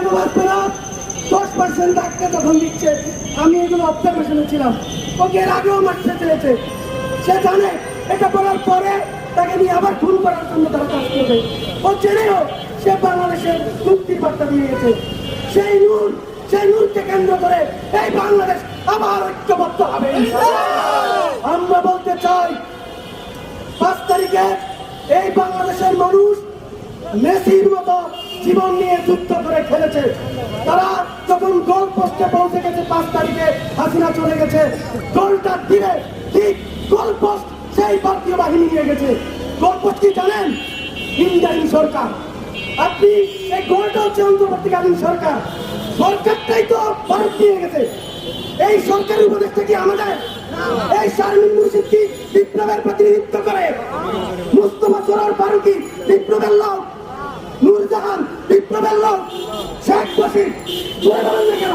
কেন বাঁচবে না? 10% ডাক্তার যখন দিচ্ছে, আমি এগুলো অবজারভেশনে ছিলাম, ওকে এর আগেও মারতে চেয়েছে। সে জানে এটা করার পরে তাকে নিয়ে আবার খুন করার জন্য তারা কাজ করবে। ও জেনেও সে বাংলাদেশের মুক্তির বার্তা দিয়ে গেছে। সেই নূরকে কেন্দ্র করে এই বাংলাদেশ আবার ঐক্যবদ্ধ হবে। আমরা বলতে চাই, 5 তারিখে এই বাংলাদেশের মানুষ মেসির মতো জীবন নিয়ে যুদ্ধ করে খেলেছে। তারা যখন গোল পোস্টে পৌঁছে গেছে 5 তারিখে, হাসিনা চলে গেছে, গোলটা দিলে ঠিক গোল পোস্ট সেই ভারতীয় বাহিনী নিয়ে গেছে। গোল পোস্ট কি জানেন? ইন্ডিয়ান সরকার। আপনি এই গোলটা হচ্ছে অন্তর্বর্তীকালীন সরকার, সরকারটাই তো ভারত নিয়ে গেছে। এই সরকারের উপদেষ্টা কি আমাদের? এই শারমিন মুর্শিদ কি বিপ্লবের প্রতিনিধিত্ব করে? মুস্তফা সরোয়ার ফারুকী বিপ্লবের লোক, নূরজাহান বিপ্লবের লোক, শেখ মুজিব বলেন না কেন?